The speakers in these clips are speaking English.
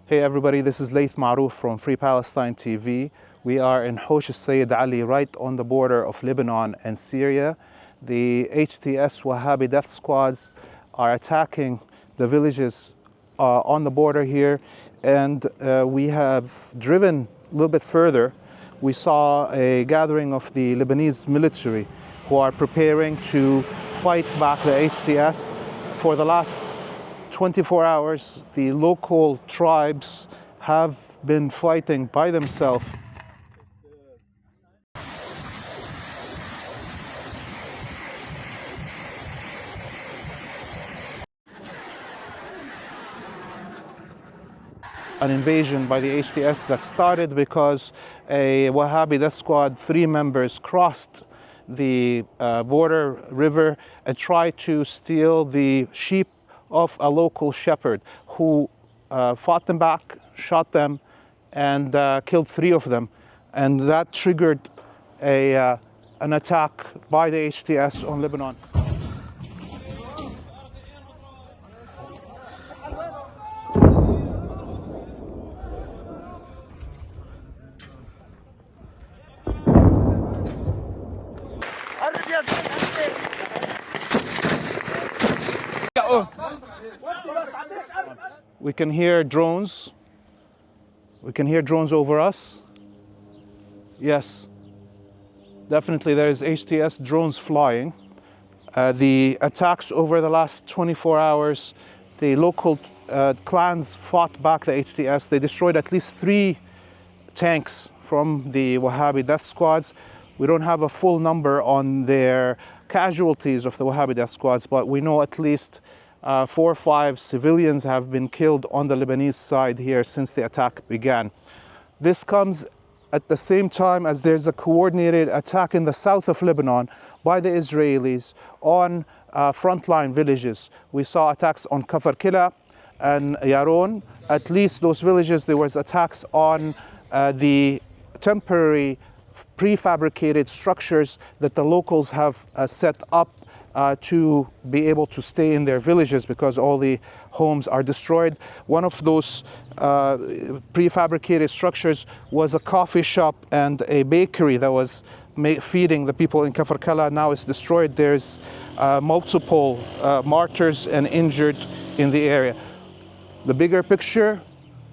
Hey everybody, this is Laith Marouf from Free Palestine TV. We are in Hotait Ali, right on the border of Lebanon and Syria. The HTS Wahhabi death squads are attacking the villages on the border here, and we have driven a little bit further. We saw a gathering of the Lebanese military who are preparing to fight back the HTS. For the last 24 hours, the local tribes have been fighting by themselves. An invasion by the HTS that started because a Wahhabi death squad, 3 members, crossed the border river and tried to steal the sheep of a local shepherd who fought them back, shot them, and killed 3 of them. And that triggered an attack by the HTS on Lebanon. We can hear drones. We can hear drones over us. Yes, definitely there is HTS drones flying. The attacks over the last 24 hours, the local clans fought back the HTS. They destroyed at least 3 tanks from the Wahhabi death squads. We don't have a full number on their casualties of the Wahhabi death squads, but we know at least 4 or 5 civilians have been killed on the Lebanese side here since the attack began. This comes at the same time as there's a coordinated attack in the south of Lebanon by the Israelis on frontline villages. We saw attacks on Kafar Kila and Yaron. At least those villages, there was attacks on the temporary prefabricated structures that the locals have set up to be able to stay in their villages because all the homes are destroyed. One of those prefabricated structures was a coffee shop and a bakery that was feeding the people in Kafar Kala. Now it's destroyed. There's multiple martyrs and injured in the area. The bigger picture,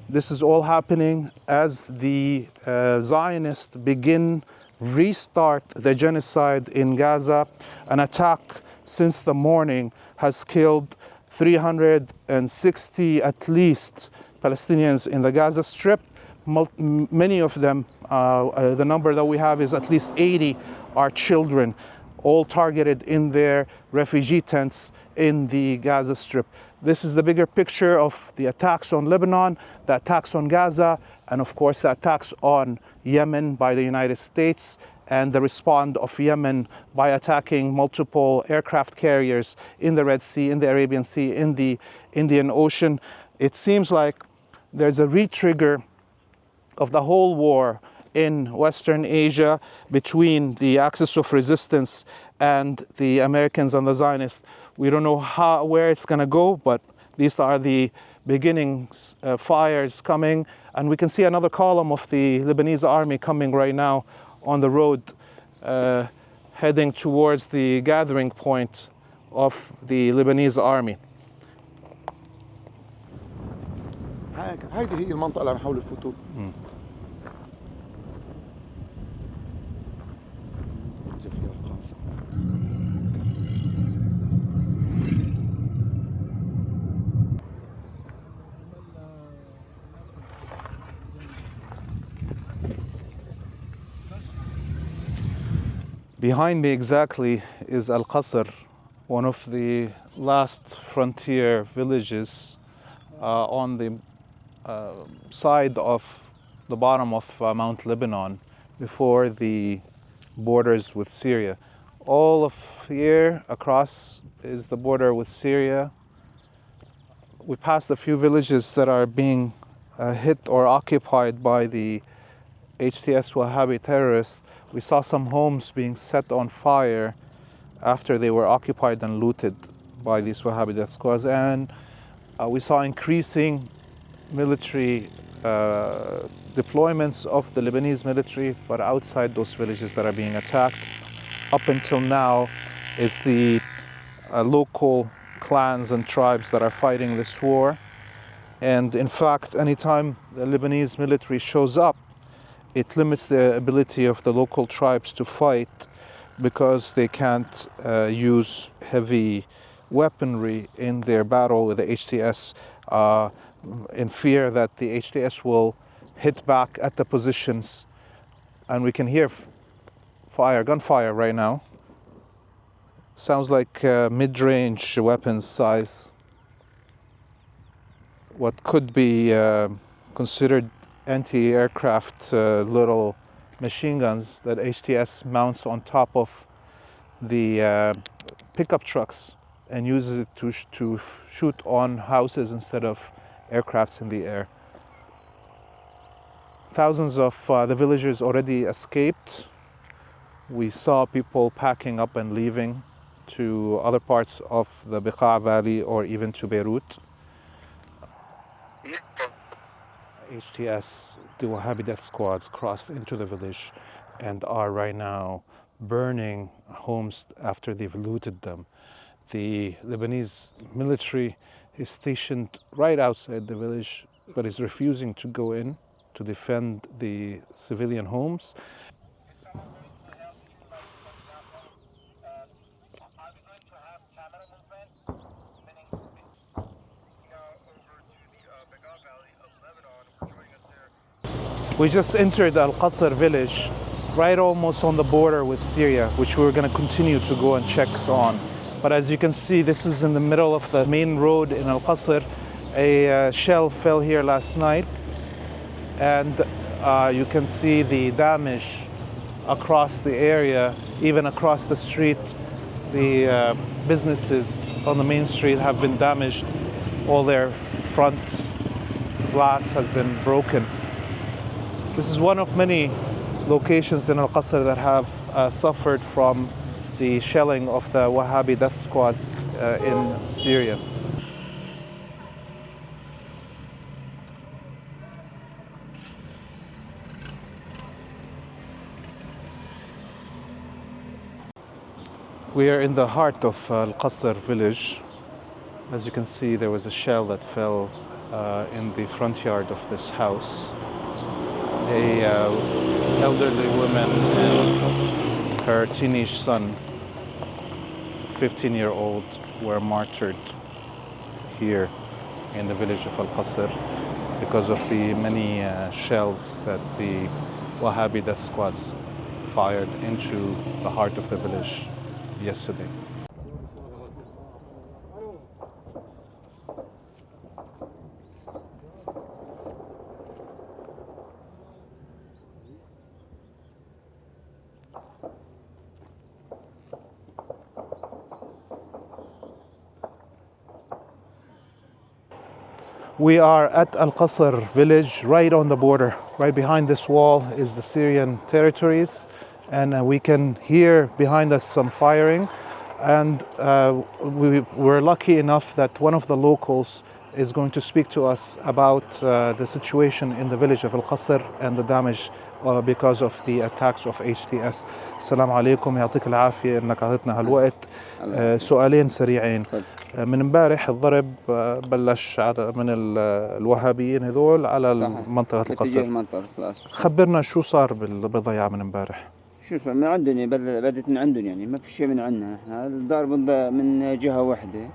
this is all happening as the Zionists restart the genocide in Gaza. An attack since the morning has killed 360 at least Palestinians in the Gaza Strip. Many of them, the number that we have is at least 80, are children, all targeted in their refugee tents in the Gaza Strip. This is the bigger picture of the attacks on Lebanon, the attacks on Gaza, and of course the attacks on Yemen by the United States, and the response of Yemen by attacking multiple aircraft carriers in the Red Sea, in the Arabian Sea, in the Indian Ocean. It seems like there's a re-trigger of the whole war in Western Asia between the axis of resistance and the Americans and the Zionists. We don't know where it's going to go, but these are the beginning fires coming. And we can see another column of the Lebanese army coming right now on the road, heading towards the gathering point of the Lebanese army. هذه هي المنطقة اللي عم نحاول نفوتوا. Behind me exactly is Al-Qasr, one of the last frontier villages on the side of the bottom of Mount Lebanon before the borders with Syria. All of here across is the border with Syria. We passed a few villages that are being hit or occupied by the HTS Wahhabi terrorists. We saw some homes being set on fire after they were occupied and looted by these Wahhabi death squads. And we saw increasing military deployments of the Lebanese military, but outside those villages that are being attacked up until now is the local clans and tribes that are fighting this war. And in fact, anytime the Lebanese military shows up, it limits the ability of the local tribes to fight because they can't use heavy weaponry in their battle with the HTS, in fear that the HTS will hit back at the positions. And we can hear gunfire right now. Sounds like mid-range weapons size. What could be considered anti-aircraft little machine guns that HTS mounts on top of the pickup trucks and uses it to shoot on houses instead of aircrafts in the air. Thousands of the villagers already escaped. We saw people packing up and leaving to other parts of the Beqaa Valley or even to Beirut. HTS, the Wahhabi death squads, crossed into the village and are right now burning homes after they've looted them. The Lebanese military is stationed right outside the village, but is refusing to go in to defend the civilian homes. We just entered Al-Qasr village, right almost on the border with Syria, which we're going to continue to go and check on. But as you can see, this is in the middle of the main road in Al-Qasr. A shell fell here last night, and you can see the damage across the area, even across the street. The businesses on the main street have been damaged. All their front glass has been broken. This is one of many locations in Al-Qasr that have suffered from the shelling of the Wahhabi death squads in Syria. We are in the heart of Al-Qasr village. As you can see, there was a shell that fell in the front yard of this house. A elderly woman and her teenage son, 15-year-old, were martyred here in the village of Al-Qasr because of the many shells that the Wahhabi death squads fired into the heart of the village yesterday. We are at Al-Qasr village, right on the border. Right behind this wall is the Syrian territories, and we can hear behind us some firing. And we're lucky enough that one of the locals is going to speak to us about the situation in the village of Al-Qasr and the damage because of the attacks of HTS. السلام عليكم، يعطيك العافية انك اعطيتنا هالوقت. سؤالين سريعين. من امبارح الضرب بلش من الوهابيين هذول على منطقة القصر. خبرنا شو صار بالضياع من امبارح. شو صار من عندنا، بدت من عندهم، يعني ما في شيء من عندنا. احنا الضرب من جهة واحدة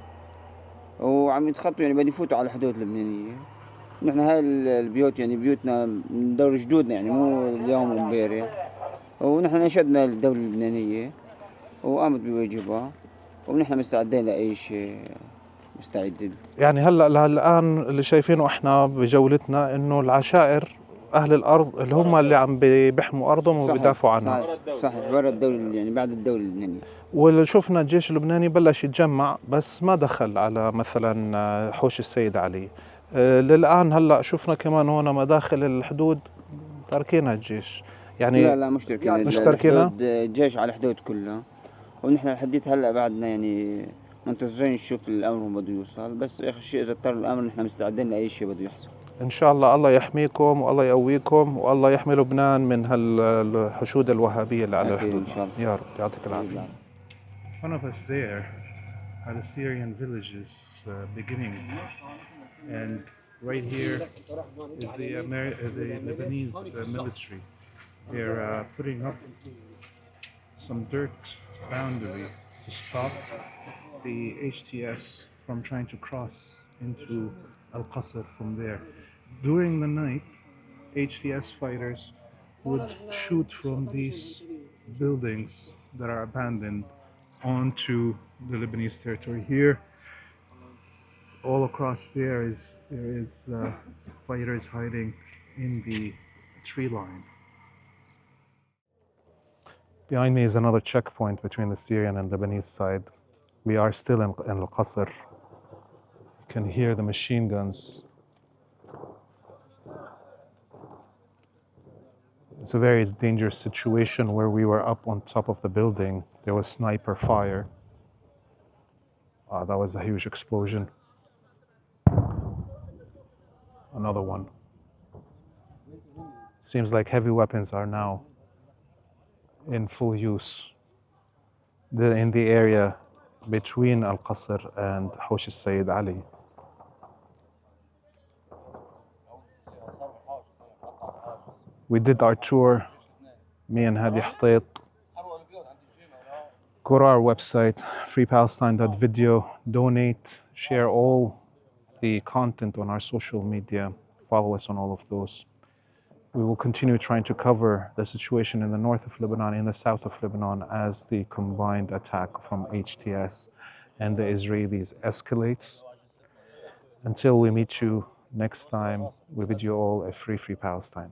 وعم يتخطوا، يعني بدي يفوتوا على الحدود اللبنانية. نحن هاي البيوت يعني بيوتنا من دور جدودنا، يعني مو اليوم وامبارح. ونحن نشدنا الدولة اللبنانية وقامت بواجبها، ونحن مستعدين لأي شيء، مستعدين. يعني هلا الآن اللي شايفينه احنا بجولتنا انه العشائر اهل الارض اللي هم اللي عم بيحموا ارضهم وبيدافعوا عنها. صحيح، برا الدولة، يعني بعد الدولة اللبنانية. واللي شفنا الجيش اللبناني بلش يتجمع بس ما دخل على مثلا حوش السيد علي. للآن هلا شفنا كمان هون مداخل الحدود تاركينها الجيش. يعني لا مش تاركينها، مش تاركينها، الجيش على الحدود كلها. ونحن لحديت هلا بعدنا يعني منتظرين نشوف الأمر بده يوصل، بس آخر شيء إذا اضطر الأمر نحن مستعدين لأي شيء بده يحصل. إن شاء الله الله يحميكم والله يقويكم والله يحمي لبنان من هالحشود الوهابية اللي على أكيد الحدود. إن شاء الله. يا رب يعطيك العافية. نعم. One of us there at the Syrian villages beginning, and right here is the Lebanese military. They're putting up some dirt boundary to stop the HTS from trying to cross into Al-Qasr from there. During the night, HTS fighters would shoot from these buildings that are abandoned onto the Lebanese territory. Here, all across there is fighters hiding in the tree line. Behind me is another checkpoint between the Syrian and Lebanese side. We are still in Al-Qasr. You can hear the machine guns. It's a very dangerous situation where we were up on top of the building. There was sniper fire. That was a huge explosion. Another one. Seems like heavy weapons are now in full use. They're in the area between Al-Qasr and Hosh al-Sayyid Ali. We did our tour, me and Hadi Hotait. Go to our website, freepalestine.video, donate, share all the content on our social media, follow us on all of those. We will continue trying to cover the situation in the north of Lebanon, in the south of Lebanon, as the combined attack from HTS and the Israelis escalates. Until we meet you next time, we bid you all a free Palestine.